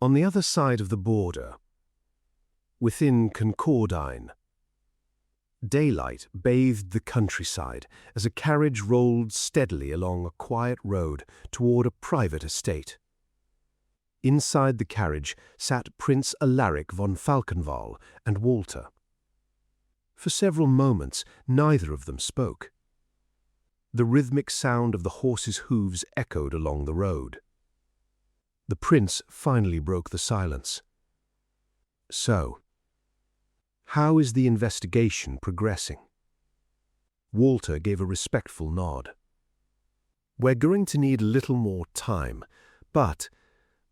On the other side of the border, within Concordine, daylight bathed the countryside as a carriage rolled steadily along a quiet road toward a private estate. Inside the carriage sat Prince Alaric von Falkenwall and Walter. For several moments, neither of them spoke. The rhythmic sound of the horses' hooves echoed along the road. The prince finally broke the silence. "So, how is the investigation progressing?" Walter gave a respectful nod. "We're going to need a little more time, but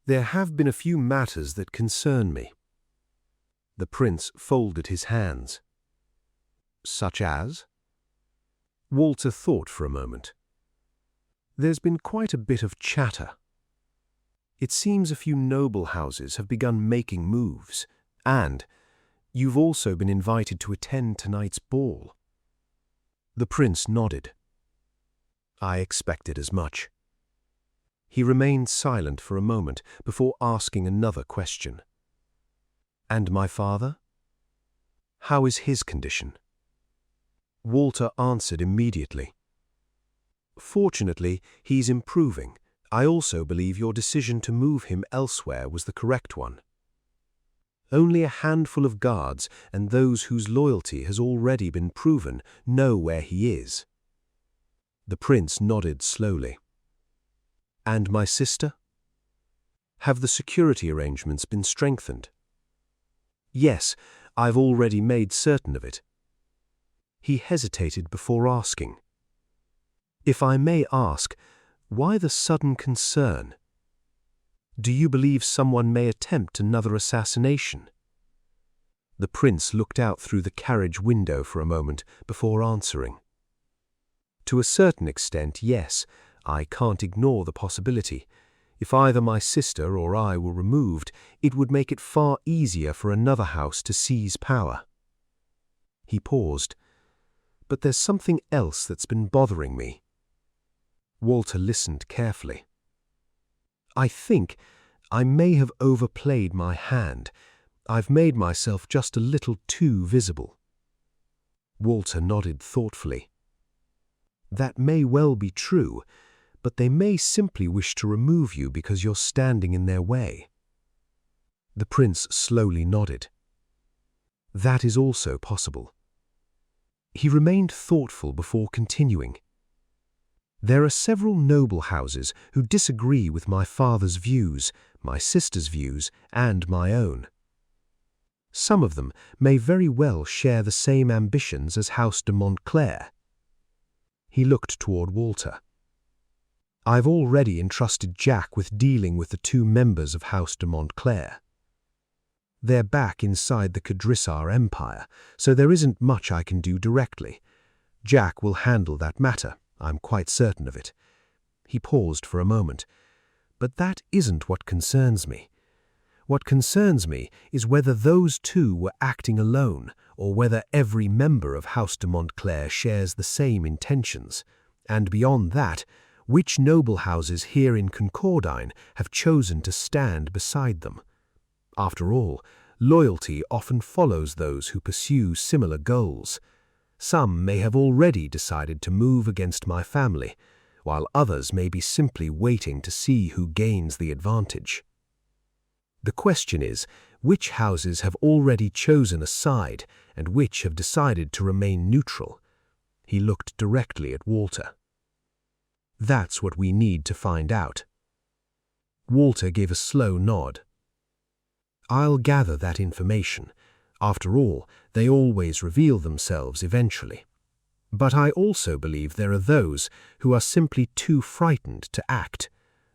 there have been a few matters that concern me." The prince folded his hands. "Such as?" Walter thought for a moment. "There's been quite a bit of chatter. It seems a few noble houses have begun making moves, and you've also been invited to attend tonight's ball." The prince nodded. "I expected as much." He remained silent for a moment before asking another question. "And my father? How is his condition?" Walter answered immediately. "Fortunately, he's improving. I also believe your decision to move him elsewhere was the correct one. Only a handful of guards and those whose loyalty has already been proven know where he is." The prince nodded slowly. "And my sister? Have the security arrangements been strengthened?" "Yes, I've already made certain of it." He hesitated before asking, "If I may ask, why the sudden concern? Do you believe someone may attempt another assassination?" The prince looked out through the carriage window for a moment before answering. "To a certain extent, yes. I can't ignore the possibility. If either my sister or I were removed, it would make it far easier for another house to seize power." He paused. "But there's something else that's been bothering me." Walter listened carefully. "I think I may have overplayed my hand. I've made myself just a little too visible." Walter nodded thoughtfully. "That may well be true, but they may simply wish to remove you because you're standing in their way." The prince slowly nodded. "That is also possible." He remained thoughtful before continuing. "There are several noble houses who disagree with my father's views, my sister's views, and my own. Some of them may very well share the same ambitions as House de Montclair." He looked toward Walter. "I've already entrusted Jack with dealing with the two members of House de Montclair. They're back inside the Cadrissar Empire, so there isn't much I can do directly. Jack will handle that matter, I'm quite certain of it." He paused for a moment. "But that isn't what concerns me. What concerns me is whether those two were acting alone, or whether every member of House de Montclair shares the same intentions. And beyond that, which noble houses here in Concordine have chosen to stand beside them. After all, loyalty often follows those who pursue similar goals. Some may have already decided to move against my family, while others may be simply waiting to see who gains the advantage. The question is, which houses have already chosen a side and which have decided to remain neutral?" He looked directly at Walter. "That's what we need to find out." Walter gave a slow nod. "I'll gather that information. After all, they always reveal themselves eventually. But I also believe there are those who are simply too frightened to act.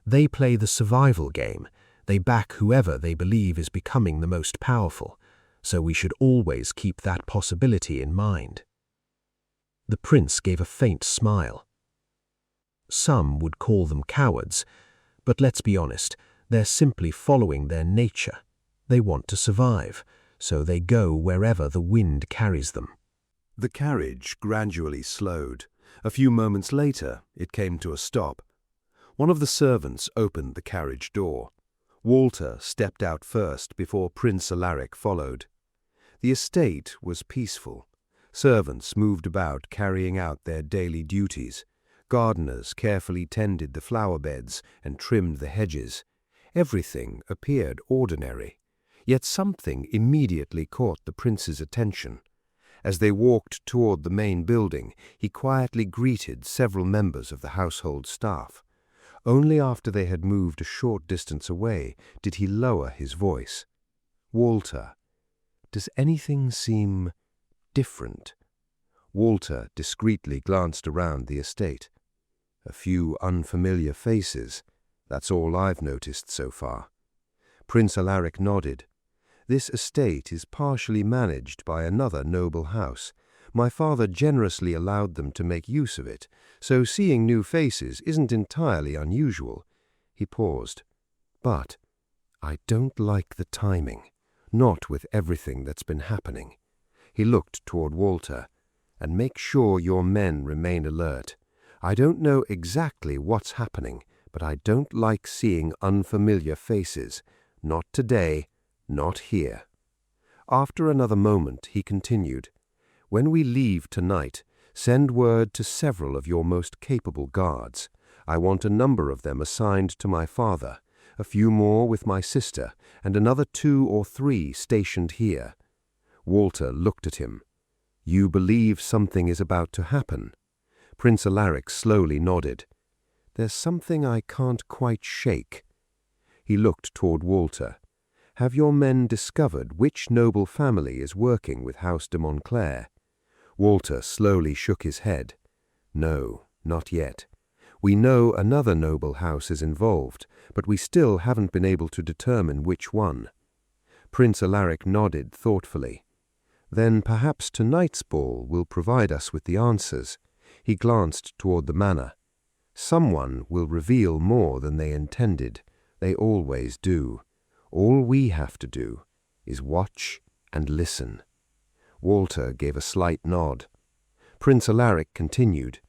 They play the survival game. They back whoever they believe is becoming the most powerful, so we should always keep that possibility in mind." The prince gave a faint smile. "Some would call them cowards, but let's be honest, they're simply following their nature. They want to survive, so they go wherever the wind carries them." The carriage gradually slowed. A few moments later, it came to a stop. One of the servants opened the carriage door. Walter stepped out first before Prince Alaric followed. The estate was peaceful. Servants moved about carrying out their daily duties. Gardeners carefully tended the flower beds and trimmed the hedges. Everything appeared ordinary, yet something immediately caught the prince's attention. As they walked toward the main building, he quietly greeted several members of the household staff. Only after they had moved a short distance away did he lower his voice. "Walter, does anything seem different?" Walter discreetly glanced around the estate. "A few unfamiliar faces. That's all I've noticed so far." Prince Alaric nodded. "This estate is partially managed by another noble house. My father generously allowed them to make use of it, so seeing new faces isn't entirely unusual." He paused. "But I don't like the timing, not with everything that's been happening." He looked toward Walter. "And make sure your men remain alert. I don't know exactly what's happening, but I don't like seeing unfamiliar faces. Not today, not here." After another moment, he continued, "When we leave tonight, send word to several of your most capable guards. I want a number of them assigned to my father, a few more with my sister, and another 2 or 3 stationed here." Walter looked at him. "You believe something is about to happen?" Prince Alaric slowly nodded. "There's something I can't quite shake." He looked toward Walter. "Have your men discovered which noble family is working with House de Montclair?" Walter slowly shook his head. "No, not yet. We know another noble house is involved, but we still haven't been able to determine which one." Prince Alaric nodded thoughtfully. "Then perhaps tonight's ball will provide us with the answers." He glanced toward the manor. "Someone will reveal more than they intended. They always do. All we have to do is watch and listen." Walter gave a slight nod. Prince Alaric continued,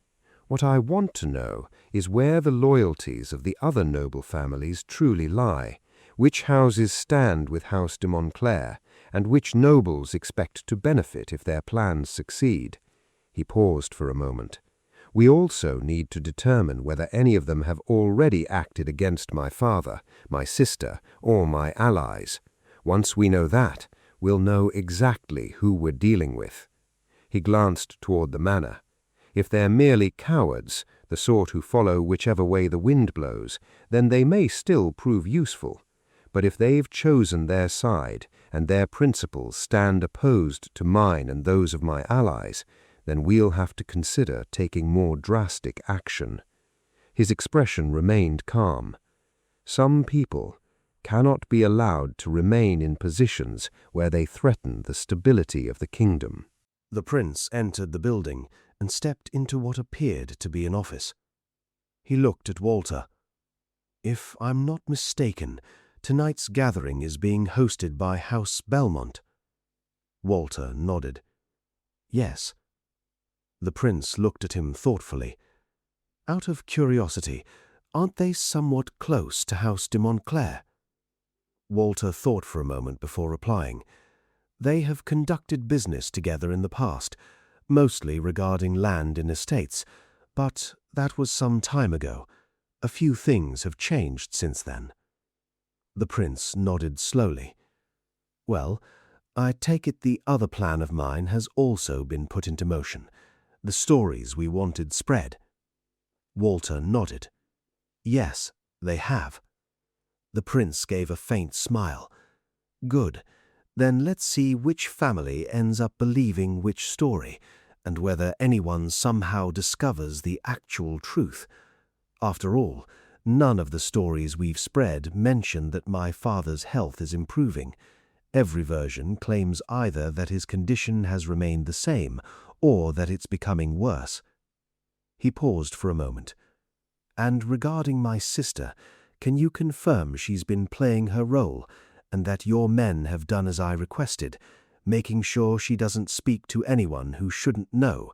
"What I want to know is where the loyalties of the other noble families truly lie, which houses stand with House de Montclair, and which nobles expect to benefit if their plans succeed." He paused for a moment. "We also need to determine whether any of them have already acted against my father, my sister, or my allies. Once we know that, we'll know exactly who we're dealing with." He glanced toward the manor. "If they're merely cowards, the sort who follow whichever way the wind blows, then they may still prove useful. But if they've chosen their side, and their principles stand opposed to mine and those of my allies, then we'll have to consider taking more drastic action." His expression remained calm. "Some people cannot be allowed to remain in positions where they threaten the stability of the kingdom." The prince entered the building and stepped into what appeared to be an office. He looked at Walter. "If I'm not mistaken, tonight's gathering is being hosted by House Belmont." Walter nodded. "Yes." The prince looked at him thoughtfully. "Out of curiosity, aren't they somewhat close to House de Montclair?" Walter thought for a moment before replying. "They have conducted business together in the past, mostly regarding land and estates, but that was some time ago. A few things have changed since then." The prince nodded slowly. "Well, I take it the other plan of mine has also been put into motion. The stories we wanted spread." Walter nodded. "Yes, they have." The prince gave a faint smile. "Good. Then let's see which family ends up believing which story, and whether anyone somehow discovers the actual truth. After all, none of the stories we've spread mention that my father's health is improving. Every version claims either that his condition has remained the same or that it's becoming worse." He paused for a moment. "And regarding my sister, can you confirm she's been playing her role, and that your men have done as I requested, making sure she doesn't speak to anyone who shouldn't know,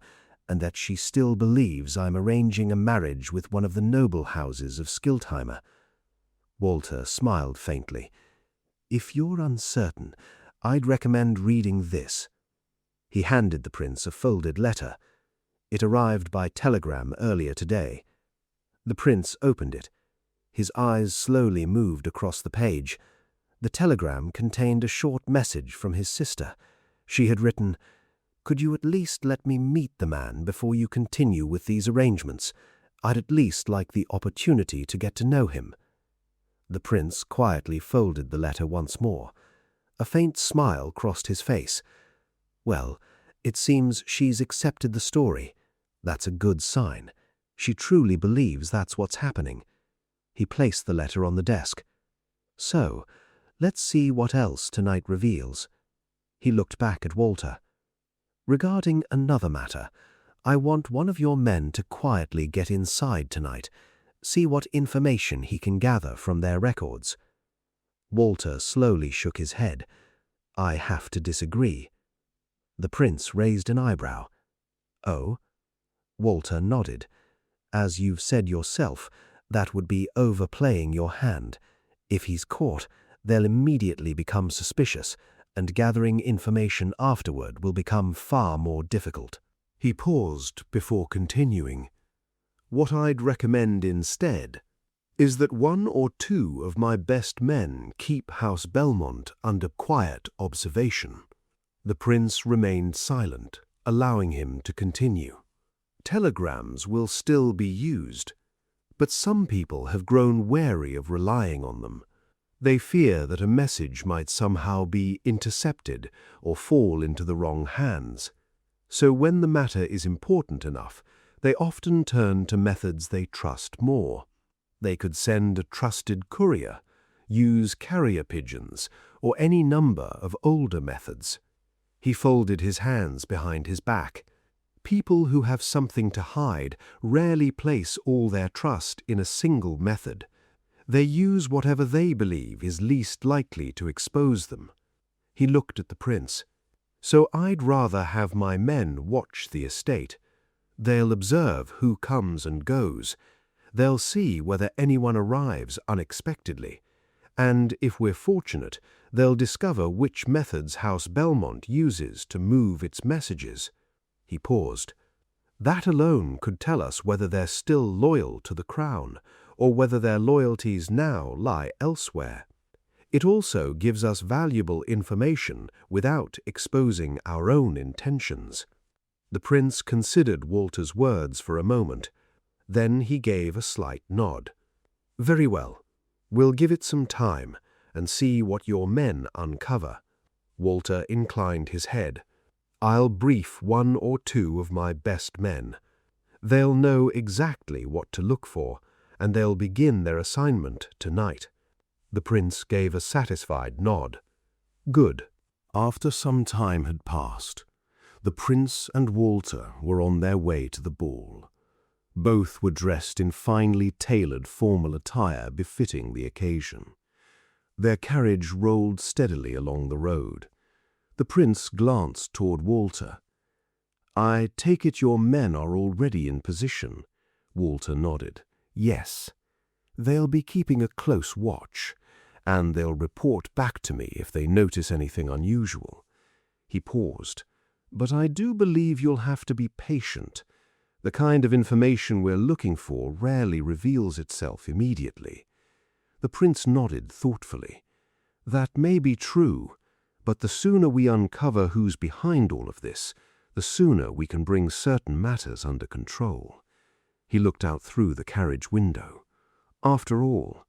and that she still believes I'm arranging a marriage with one of the noble houses of Skiltheimer?" Walter smiled faintly. "If you're uncertain, I'd recommend reading this." He handed the prince a folded letter. It arrived by telegram earlier today. The prince opened it. His eyes slowly moved across the page. The telegram contained a short message from his sister. She had written, "Could you at least let me meet the man before you continue with these arrangements? I'd at least like the opportunity to get to know him." The prince quietly folded the letter once more. A faint smile crossed his face. "Well, it seems she's accepted the story. That's a good sign. She truly believes that's what's happening." He placed the letter on the desk. "So, let's see what else tonight reveals." He looked back at Walter. "Regarding another matter, I want one of your men to quietly get inside tonight, see what information he can gather from their records." Walter slowly shook his head. "I have to disagree." The prince raised an eyebrow. "Oh?" Walter nodded. "As you've said yourself, that would be overplaying your hand. If he's caught, they'll immediately become suspicious, and gathering information afterward will become far more difficult." He paused before continuing. "What I'd recommend instead is that one or two of my best men keep House Belmont under quiet observation." The prince remained silent, allowing him to continue. "Telegrams will still be used, but some people have grown wary of relying on them. They fear that a message might somehow be intercepted or fall into the wrong hands. So when the matter is important enough, they often turn to methods they trust more. They could send a trusted courier, use carrier pigeons, or any number of older methods." He folded his hands behind his back. "People who have something to hide rarely place all their trust in a single method. They use whatever they believe is least likely to expose them." He looked at the prince. "So I'd rather have my men watch the estate. They'll observe who comes and goes. They'll see whether anyone arrives unexpectedly. And if we're fortunate, they'll discover which methods House Belmont uses to move its messages." He paused. "That alone could tell us whether they're still loyal to the crown, or whether their loyalties now lie elsewhere. It also gives us valuable information without exposing our own intentions." The prince considered Walter's words for a moment. Then he gave a slight nod. "Very well. We'll give it some time and see what your men uncover." Walter inclined his head. "I'll brief one or two of my best men. They'll know exactly what to look for, and they'll begin their assignment tonight." The prince gave a satisfied nod. "Good." After some time had passed, the prince and Walter were on their way to the ball. Both were dressed in finely tailored formal attire befitting the occasion. Their carriage rolled steadily along the road. The prince glanced toward Walter. "I take it your men are already in position?" Walter nodded. "Yes. They'll be keeping a close watch, and they'll report back to me if they notice anything unusual." He paused. "But I do believe you'll have to be patient. The kind of information we're looking for rarely reveals itself immediately." The prince nodded thoughtfully. "That may be true, but the sooner we uncover who's behind all of this, the sooner we can bring certain matters under control." He looked out through the carriage window. "After all,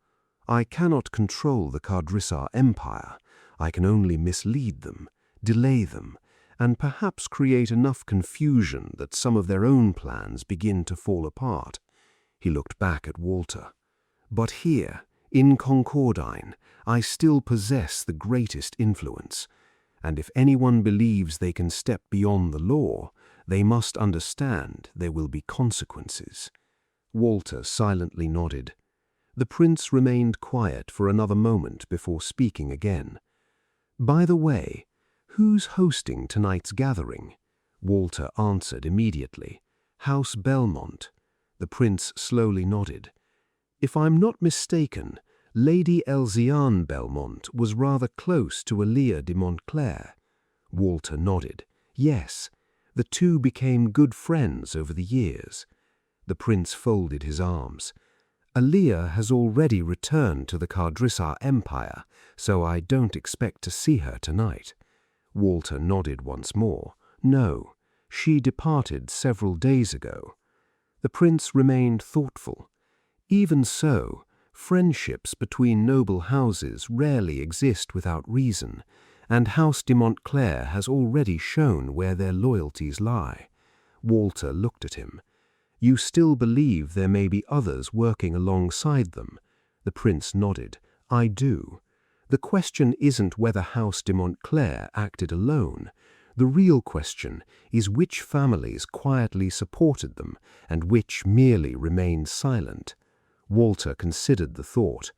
I cannot control the Cardrissar Empire. I can only mislead them, delay them, and perhaps create enough confusion that some of their own plans begin to fall apart." He looked back at Walter. "But here, in Concordine, I still possess the greatest influence, and if anyone believes they can step beyond the law, they must understand there will be consequences." Walter silently nodded. The prince remained quiet for another moment before speaking again. "By the way, who's hosting tonight's gathering?" Walter answered immediately. "House Belmont." The prince slowly nodded. "If I'm not mistaken, Lady Elziane Belmont was rather close to Elia de Montclair. Walter nodded. Yes, the two became good friends over the years. The prince folded his arms. Elia has already returned to the Cardrissar Empire, so I don't expect to see her tonight. Walter nodded once more. No, she departed several days ago. The prince remained thoughtful. Even so, friendships between noble houses rarely exist without reason, and House de Montclair has already shown where their loyalties lie. Walter looked at him. You still believe there may be others working alongside them? The prince nodded. I do. The question isn't whether House de Montclair acted alone. The real question is which families quietly supported them and which merely remained silent. Walter considered the thought.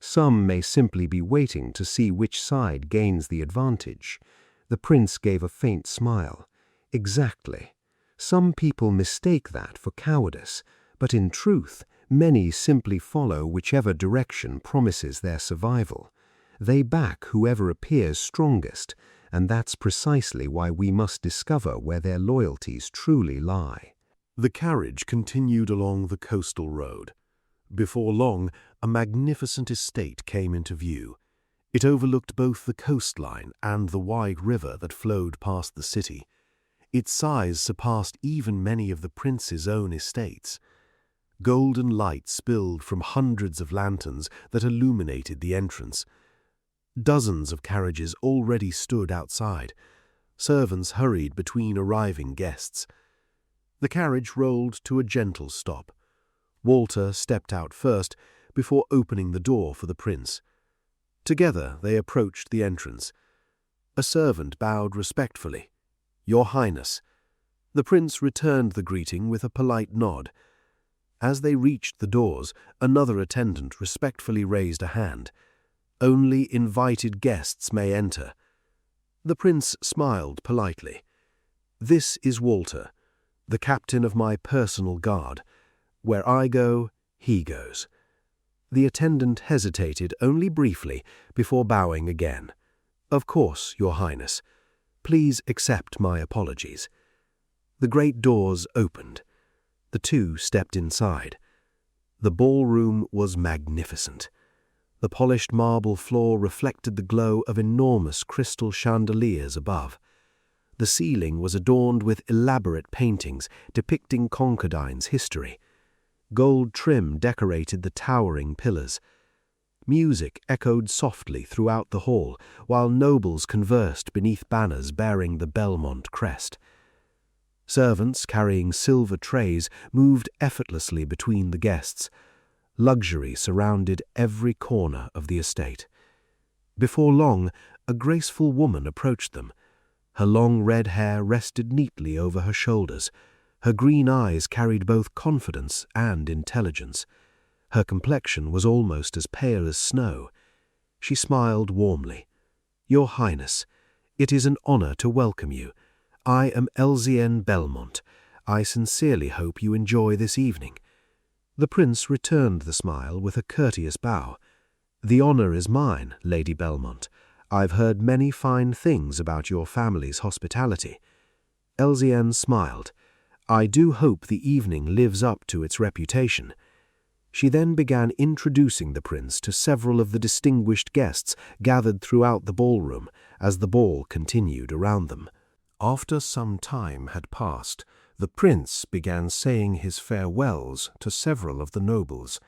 Some may simply be waiting to see which side gains the advantage. The prince gave a faint smile. Exactly. Some people mistake that for cowardice, but in truth, many simply follow whichever direction promises their survival. They back whoever appears strongest, and that's precisely why we must discover where their loyalties truly lie. The carriage continued along the coastal road. Before long, a magnificent estate came into view. It overlooked both the coastline and the wide river that flowed past the city. Its size surpassed even many of the prince's own estates. Golden light spilled from hundreds of lanterns that illuminated the entrance. Dozens of carriages already stood outside. Servants hurried between arriving guests. The carriage rolled to a gentle stop. Walter stepped out first before opening the door for the prince. Together they approached the entrance. A servant bowed respectfully. Your Highness. The prince returned the greeting with a polite nod. As they reached the doors, another attendant respectfully raised a hand. Only invited guests may enter. The prince smiled politely. This is Walter, the captain of my personal guard. Where I go, he goes. The attendant hesitated only briefly before bowing again. Of course, Your Highness. Please accept my apologies. The great doors opened. The two stepped inside. The ballroom was magnificent. The polished marble floor reflected the glow of enormous crystal chandeliers above. The ceiling was adorned with elaborate paintings depicting Concardine's history. Gold trim decorated the towering pillars. Music echoed softly throughout the hall, while nobles conversed beneath banners bearing the Belmont crest. Servants carrying silver trays moved effortlessly between the guests. Luxury surrounded every corner of the estate. Before long, a graceful woman approached them. Her long red hair rested neatly over her shoulders. Her green eyes carried both confidence and intelligence. Her complexion was almost as pale as snow. She smiled warmly. Your Highness, it is an honor to welcome you. I am Elziane Belmont. I sincerely hope you enjoy this evening. The prince returned the smile with a courteous bow. The honor is mine, Lady Belmont. I've heard many fine things about your family's hospitality. Elziane smiled. I do hope the evening lives up to its reputation. She then began introducing the prince to several of the distinguished guests gathered throughout the ballroom as the ball continued around them. After some time had passed, the prince began saying his farewells to several of the nobles.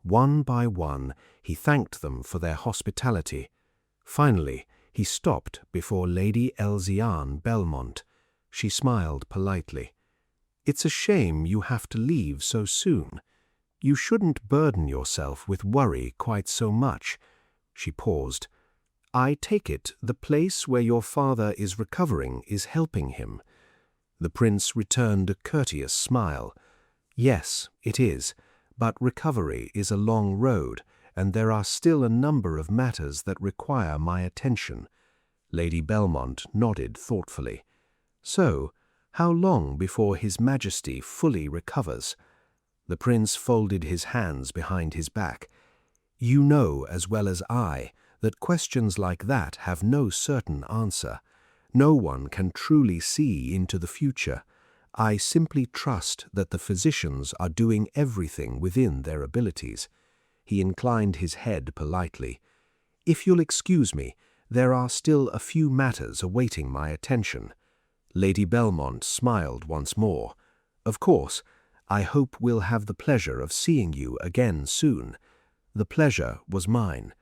One by one, he thanked them for their hospitality. Finally, he stopped before Lady Elziane Belmont. She smiled politely. It's a shame you have to leave so soon. You shouldn't burden yourself with worry quite so much. She paused. I take it the place where your father is recovering is helping him. The prince returned a courteous smile. Yes, it is, but recovery is a long road, and there are still a number of matters that require my attention. Lady Belmont nodded thoughtfully. So, how long before His Majesty fully recovers? The prince folded his hands behind his back. You know as well as I that questions like that have no certain answer. No one can truly see into the future. I simply trust that the physicians are doing everything within their abilities." He inclined his head politely. "If you'll excuse me, there are still a few matters awaiting my attention." Lady Belmont smiled once more. "Of course, I hope we'll have the pleasure of seeing you again soon." The pleasure was mine.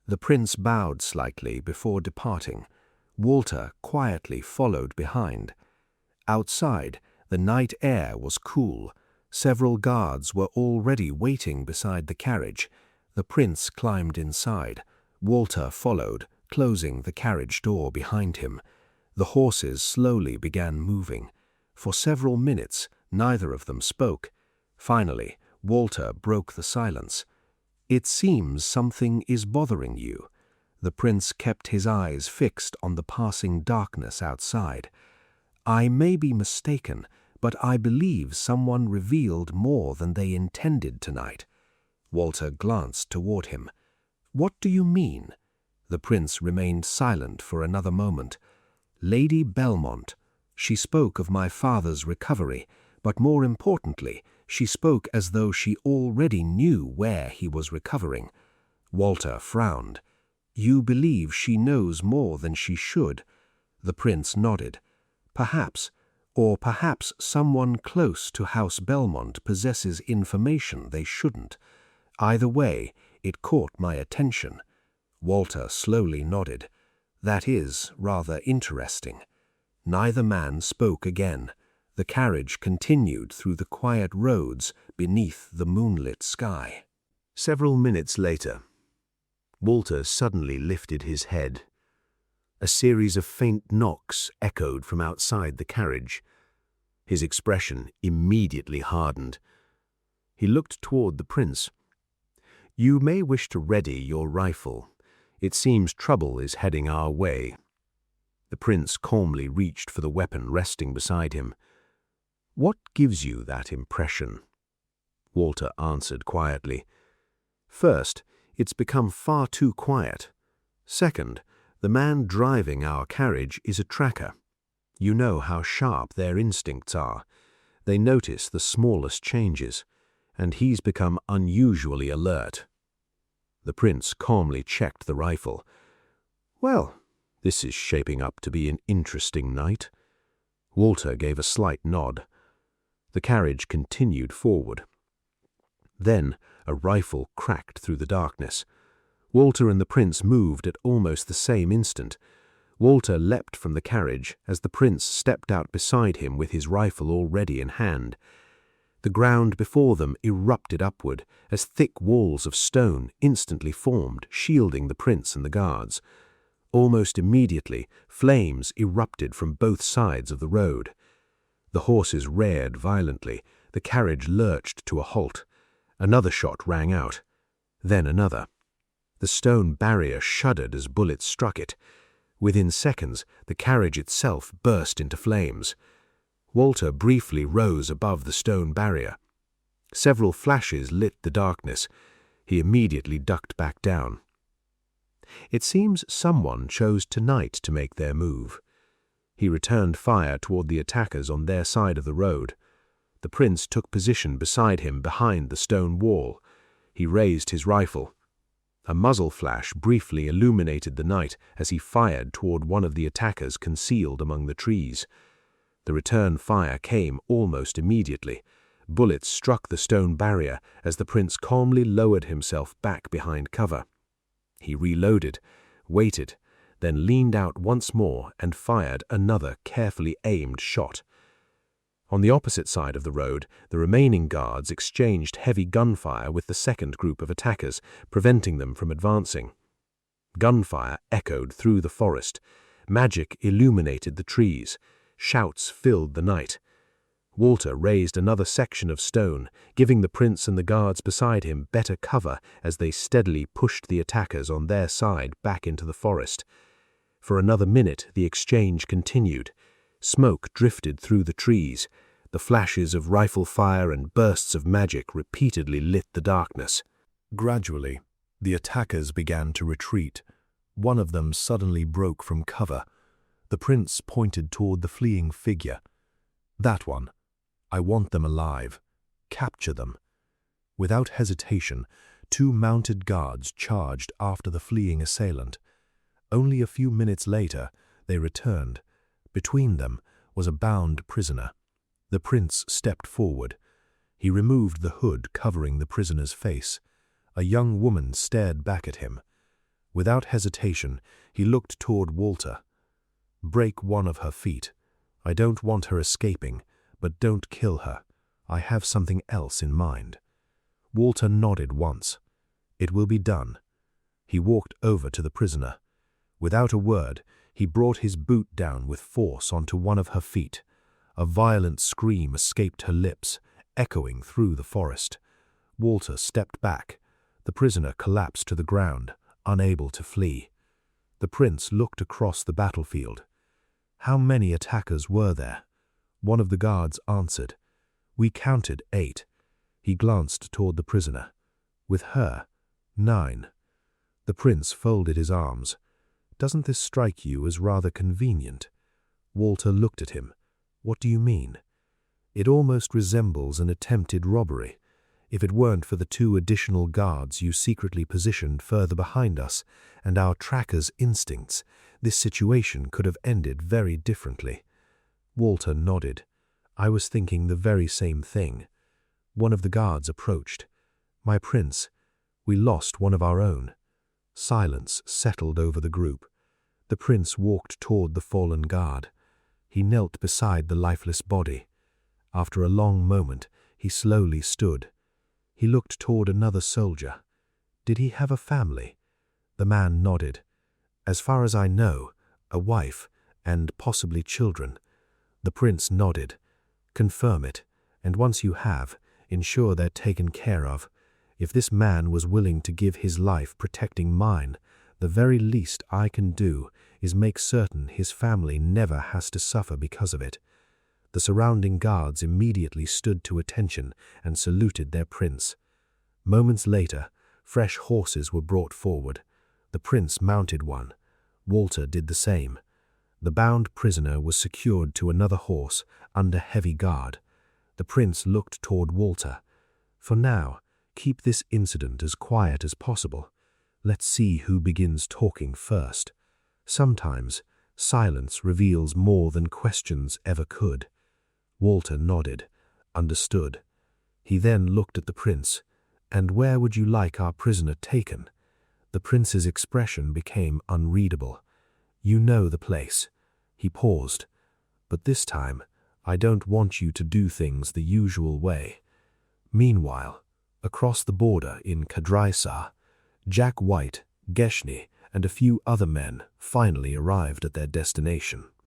The prince bowed slightly before departing. Walter quietly followed behind. Outside, the night air was cool. Several guards were already waiting beside the carriage. The prince climbed inside. Walter followed, closing the carriage door behind him. The horses slowly began moving. For several minutes, neither of them spoke. Finally, Walter broke the silence. "It seems something is bothering you." The prince kept his eyes fixed on the passing darkness outside. "I may be mistaken, but I believe someone revealed more than they intended tonight." Walter glanced toward him. "What do you mean?" The prince remained silent for another moment. "Lady Belmont. She spoke of my father's recovery, but more importantly, she spoke as though she already knew where he was recovering." Walter frowned. "You believe she knows more than she should?" The prince nodded. "Perhaps, or perhaps someone close to House Belmont possesses information they shouldn't. Either way, it caught my attention." Walter slowly nodded. "That is rather interesting." Neither man spoke again. The carriage continued through the quiet roads beneath the moonlit sky. Several minutes later, Walter suddenly lifted his head. A series of faint knocks echoed from outside the carriage. His expression immediately hardened. He looked toward the prince. "You may wish to ready your rifle. It seems trouble is heading our way." The prince calmly reached for the weapon resting beside him. "What gives you that impression?" Walter answered quietly. "First, it's become far too quiet. Second, the man driving our carriage is a tracker. You know how sharp their instincts are. They notice the smallest changes, and he's become unusually alert." The prince calmly checked the rifle. "Well, this is shaping up to be an interesting night." Walter gave a slight nod. The carriage continued forward. Then a rifle cracked through the darkness. Walter and the prince moved at almost the same instant. Walter leapt from the carriage as the prince stepped out beside him with his rifle already in hand. The ground before them erupted upward as thick walls of stone instantly formed, shielding the prince and the guards. Almost immediately, flames erupted from both sides of the road. The horses reared violently. The carriage lurched to a halt. Another shot rang out. Then another. The stone barrier shuddered as bullets struck it. Within seconds, the carriage itself burst into flames. Walter briefly rose above the stone barrier. Several flashes lit the darkness. He immediately ducked back down. It seems someone chose tonight to make their move. He returned fire toward the attackers on their side of the road. The prince took position beside him behind the stone wall. He raised his rifle. A muzzle flash briefly illuminated the night as he fired toward one of the attackers concealed among the trees. The return fire came almost immediately. Bullets struck the stone barrier as the prince calmly lowered himself back behind cover. He reloaded, waited, then leaned out once more and fired another carefully aimed shot. On the opposite side of the road, the remaining guards exchanged heavy gunfire with the second group of attackers, preventing them from advancing. Gunfire echoed through the forest. Magic illuminated the trees. Shouts filled the night. Walter raised another section of stone, giving the prince and the guards beside him better cover as they steadily pushed the attackers on their side back into the forest. For another minute the exchange continued. Smoke drifted through the trees. The flashes of rifle fire and bursts of magic repeatedly lit the darkness. Gradually, The attackers began to retreat. One of them suddenly broke from cover. The prince pointed toward the fleeing figure. "That one. I want them alive. Capture them." Without hesitation, 2 mounted guards charged after the fleeing assailant. Only a few minutes later, they returned. Between them was a bound prisoner. The prince stepped forward. He removed the hood covering the prisoner's face. A young woman stared back at him. Without hesitation, he looked toward Walter. "Break one of her feet. I don't want her escaping, but don't kill her. I have something else in mind." Walter nodded once. "It will be done." He walked over to the prisoner. Without a word, he brought his boot down with force onto one of her feet. A violent scream escaped her lips, echoing through the forest. Walter stepped back. The prisoner collapsed to the ground, unable to flee. The prince looked across the battlefield. How many attackers were there? One of the guards answered. "We counted 8. He glanced toward the prisoner. "With her, 9. The prince folded his arms. "Doesn't this strike you as rather convenient?" Walter looked at him. "What do you mean?" "It almost resembles an attempted robbery. If it weren't for the 2 additional guards you secretly positioned further behind us and our tracker's instincts, this situation could have ended very differently." Walter nodded. "I was thinking the very same thing." One of the guards approached. "My prince, we lost one of our own." Silence settled over the group. The prince walked toward the fallen guard. He knelt beside the lifeless body. After a long moment, he slowly stood. He looked toward another soldier. "Did he have a family?" The man nodded. "As far as I know, a wife and possibly children." The prince nodded. "Confirm it, and once you have, ensure they're taken care of. If this man was willing to give his life protecting mine, the very least I can do is make certain his family never has to suffer because of it." The surrounding guards immediately stood to attention and saluted their prince. Moments later, fresh horses were brought forward. The prince mounted one. Walter did the same. The bound prisoner was secured to another horse under heavy guard. The prince looked toward Walter. "For now, keep this incident as quiet as possible. Let's see who begins talking first. Sometimes, silence reveals more than questions ever could." Walter nodded, understood. He then looked at the prince. "And where would you like our prisoner taken?" The prince's expression became unreadable. "You know the place." He paused. "But this time, I don't want you to do things the usual way." Meanwhile, across the border in Kadraisa, Jack White, Geshni, and a few other men finally arrived at their destination.